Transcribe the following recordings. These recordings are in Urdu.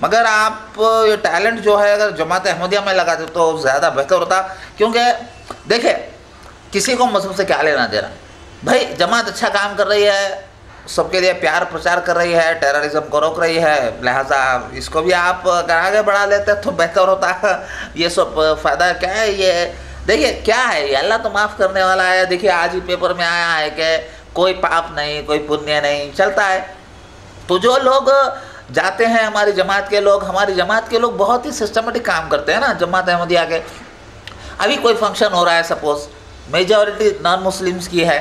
مگر آپ یہ ٹیلنٹ جو ہے اگر جماعت احمدیہ میں لگاتے تو زیادہ بہتر ہوتا، کیونکہ دیکھیں کسی کو مذہب سے کیا لینا دینا. بھائی جماعت اچھا کام کر رہی ہے، سب کے لیے پیار پرچار کر رہی ہے، ٹیررزم کو روک رہی ہے، لہٰذا اس کو بھی آپ اگر آگے بڑھا لیتے تو بہتر ہوتا. یہ سب فائدہ کیا ہے؟ یہ دیکھیے کیا ہے، یہ اللہ تو معاف کرنے والا ہے. دیکھیے آج ہی پیپر میں آیا ہے کہ کوئی پاپ نہیں، کوئی پنیہ نہیں، چلتا ہے. تو جو لوگ جاتے ہیں ہماری جماعت کے لوگ بہت ہی سسٹمیٹک کام کرتے ہیں نا جماعت احمدیہ کے. ابھی کوئی فنکشن ہو رہا ہے، سپوز میجورٹی نان مسلمس کی ہے،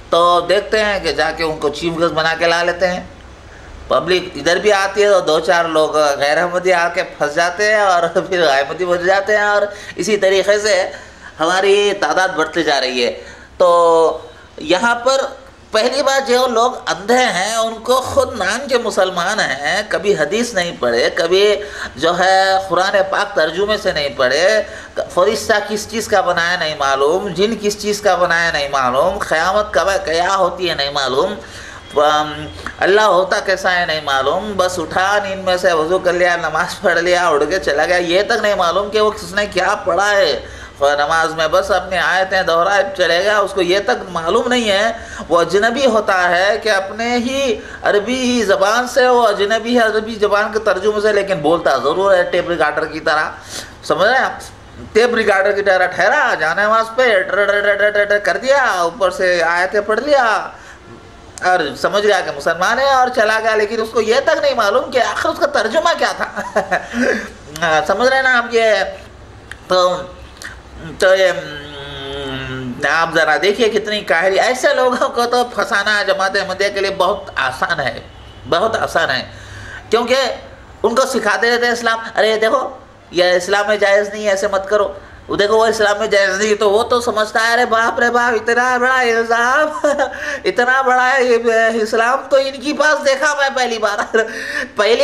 تو دیکھتے ہیں کہ جا کے ان کو چیف گیسٹ بنا کے لا لیتے ہیں. پبلک ادھر بھی آتی ہے تو 2-4 لوگ غیر احمدی آ کے پھنس جاتے ہیں اور پھر احمدی بن جاتے ہیں، اور اسی طریقے سے ہماری تعداد بڑھتی جا رہی ہے. تو یہاں پر پہلی بات جو لوگ اندھے ہیں ان کو خود نام کے مسلمان ہیں، کبھی حدیث نہیں پڑھے، کبھی جو ہے قرآن پاک ترجمے سے نہیں پڑھے، فرشتہ کس چیز کا بنایا نہیں معلوم، جن کس چیز کا بنایا نہیں معلوم، قیامت کب کیا ہوتی ہے نہیں معلوم، اللہ ہوتا کیسا ہے نہیں معلوم، بس اٹھا نیند میں سے وضو کر لیا، نماز پڑھ لیا، اڑ کے چلا گیا. یہ تک نہیں معلوم کہ وہ کس نے کیا پڑھا ہے نماز میں، بس اپنی آیتیں دہرائے چلے گا. اس کو یہ تک معلوم نہیں ہے وہ اجنبی ہوتا ہے کہ اپنے ہی عربی زبان سے، وہ اجنبی ہے عربی زبان کے ترجمے سے، لیکن بولتا ضرور ہے ٹیپ ریکارڈر کی طرح. سمجھ رہے ہیں آپ؟ ٹیپ ریکارڈر کی طرح ٹھہرا جانے نماز پہ کر دیا، اوپر سے آیتیں پڑھ لیا اور سمجھ گیا کہ مسلمان ہے اور چلا گیا. لیکن اس کو یہ تک نہیں معلوم کہ آخر اس کا ترجمہ کیا تھا. سمجھ رہے ہیں نا آپ؟ یہ تو آپ ذرا دیکھیے کتنی کاہلی. ایسے لوگوں کو تو پھنسانا جماعت احمدیہ کے لیے بہت آسان ہے، بہت آسان ہے، کیونکہ ان کو سکھاتے رہتے ہیں اسلام. ارے دیکھو یہ اسلام میں جائز نہیں ہے، ایسے مت کرو. وہ دیکھو وہ اسلام میں جائز نہیں تو وہ تو سمجھتا ہے ارے باپ رے باپ اتنا بڑا الزام اتنا بڑا اسلام تو ان کی پاس دیکھا میں پہلی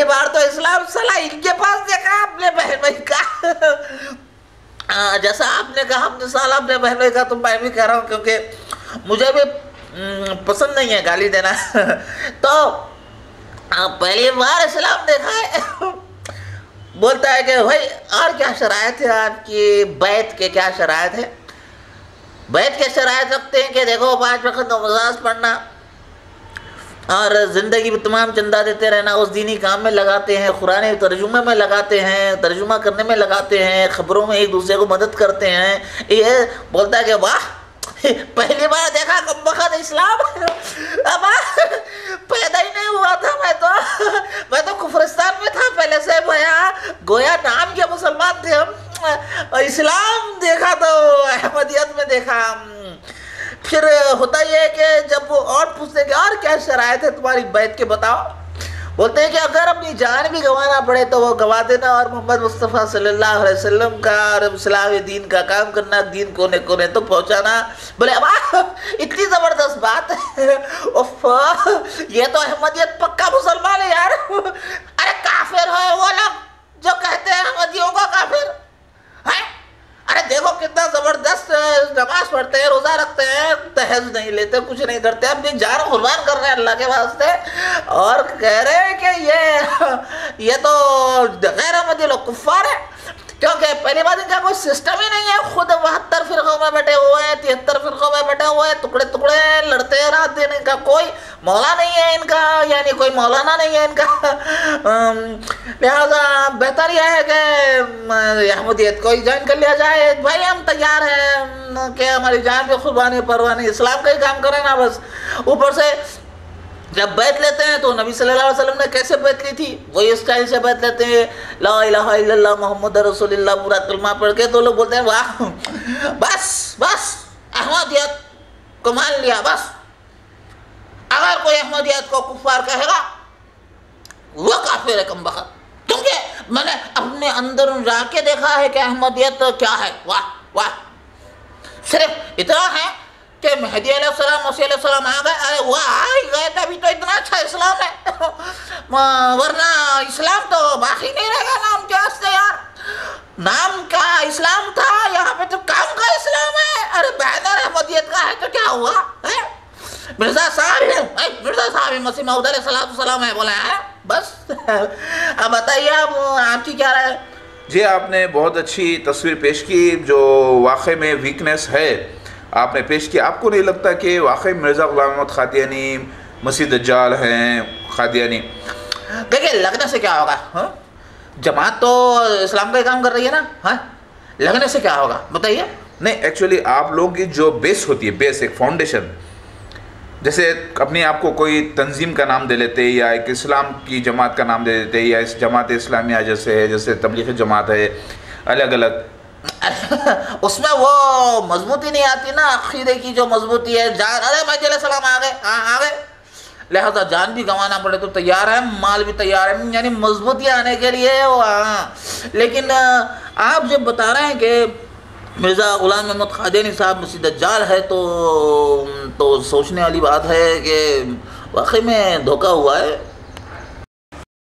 بار تو اسلام صلاح ان کے پاس دیکھا اپنے بہن بھائی کا. جیسا آپ نے کہا ہم نے سال اپنے بہن بھائی کا، تو میں بھی کہہ رہا ہوں کیونکہ مجھے بھی پسند نہیں ہے گالی دینا. تو پہلی بار اسلام دیکھا ہے. بولتا ہے کہ بھائی اور کیا شرائط ہے آپ کی بیعت کے؟ کیا شرائط ہے؟ بیعت کے شرائط رکھتے ہیں کہ دیکھو 5 وقت نماز پڑھنا اور زندگی میں تمام چندہ دیتے رہنا، اس دینی کام میں لگاتے ہیں، قرآن ترجمے میں لگاتے ہیں، ترجمہ کرنے میں لگاتے ہیں، خبروں میں ایک دوسرے کو مدد کرتے ہیں. یہ بولتا ہے کہ واہ پہلی بار دیکھا کم بخت اسلام. اب پیدا ہی نہیں ہوا تھا میں تو کفرستان میں تھا پہلے سے، گویا نام کے مسلمان تھے ہم. اسلام دیکھا تو احمدیت میں دیکھا. پھر ہوتا یہ ہے کہ جب وہ اور پوچھتے ہیں کہ اور کیا شرائط ہے تمہاری بیعت کے بتاؤ، بولتے ہیں کہ اگر اپنی جان بھی گنوانا پڑے تو وہ گنوا دینا، اور محمد مصطفیٰ صلی اللہ علیہ وسلم کا اور اسلام دین کا کام کرنا، دین کونے کونے تو پہنچانا. بولے اب اتنی زبردست بات ہے. یہ تو احمدیت پکا مسلمان ہے یار. ارے کافر ہے وہ لوگ جو کہتے ہیں احمدیوں کا کافر ہے. ارے دیکھو کتنا زبردست نماز پڑھتے ہیں، روزہ رکھتے ہیں، تہجد نہیں لیتے، کچھ نہیں کرتے، اپنی جان قربان کر رہے ہیں اللہ کے واسطے، اور کہہ رہے ہیں کہ یہ تو غیر احمدی لوگ کفار ہیں. کیونکہ پہلی بات ان کا کوئی سسٹم ہی نہیں ہے. خود 72 فرقوں میں بیٹھے ہوئے ہیں، 73 فرقوں میں بیٹھے ہوئے ہیں، ٹکڑے ٹکڑے ہیں، لڑتے ہیں رات دن. ان کا کوئی مولا نہیں ہے ان کا، یعنی کوئی مولانا نہیں ہے ان کا. لہذا بہتر یہ ہے کہ احمدیت کو ہی جوائن کر لیا جائے. بھائی ہم تیار ہیں کہ ہماری جان پہ قربانی پروانی اسلام کا ہی کام کریں نا بس. اوپر سے جب بیعت لیتے ہیں تو نبی صلی اللہ علیہ وسلم نے کیسے بیعت لی تھی وہی اسٹائل سے بیعت لیتے ہیں. لا الہ الا اللہ محمد رسول اللہ پورا کلمہ پڑھ کے تو لوگ بولتے ہیں واہ بس احمدیت کو مان لیا. بس اگر کوئی احمدیت کو کفار کہے گا وہ کافر ہے کم بخت. کیونکہ میں نے اپنے اندر جا کے دیکھا ہے کہ احمدیت کیا ہے. واہ صرف اتنا ہے کہ مہدی علیہ السلام مسیح علیہ السلام آ گئے. ارے وہ آ ہی گئے تبھی تو اتنا اچھا اسلام ہے، ورنہ اسلام تو باقی نہیں رہے گا نام کے واسطے یار. نام کا اسلام تھا، یہاں پہ تو کام کا اسلام ہے. ارے بینر احمدیت کا ہے تو کیا ہوا؟ مرزا صاحب مسیح موعود علیہ السلام ہے بولے ہیں بس. اب بتائیے آپ کی کیا رائے ہے؟ جی آپ نے بہت اچھی تصویر پیش کی، جو واقعی میں ویکنس ہے آپ نے پیش کی۔ آپ کو نہیں لگتا کہ واقعی مرزا غلام احمد قادیانی مسیح دجال ہیں قادیانی؟ دیکھیں لگنے سے کیا ہوگا؟ جماعت تو اسلام کا ہی کام کر رہی ہے نا، لگنے سے کیا ہوگا بتائیے؟ نہیں ایکچولی آپ لوگوں کی جو بیس ہوتی ہے، بیس ایک فاؤنڈیشن، جیسے اپنے آپ کو کوئی تنظیم کا نام دے لیتے یا ایک اسلام کی جماعت کا نام دے دیتے، یا اس جماعت اسلامیہ جیسے ہے، جیسے تبلیغی جماعت ہے، الگ الگ، اس میں وہ مضبوطی نہیں آتی نا، عقیدے کی جو مضبوطی ہے، جان ارے مہدی علیہ السلام آ گئے، لہذا جان بھی گنوانا پڑے تو تیار ہے، مال بھی تیار ہے، یعنی مضبوطی آنے کے لیے لیکن آپ جب بتا رہے ہیں کہ مرزا غلام احمد قادیانی صاحب مسیح دجال ہے تو سوچنے والی بات ہے کہ واقعی میں دھوکہ ہوا ہے۔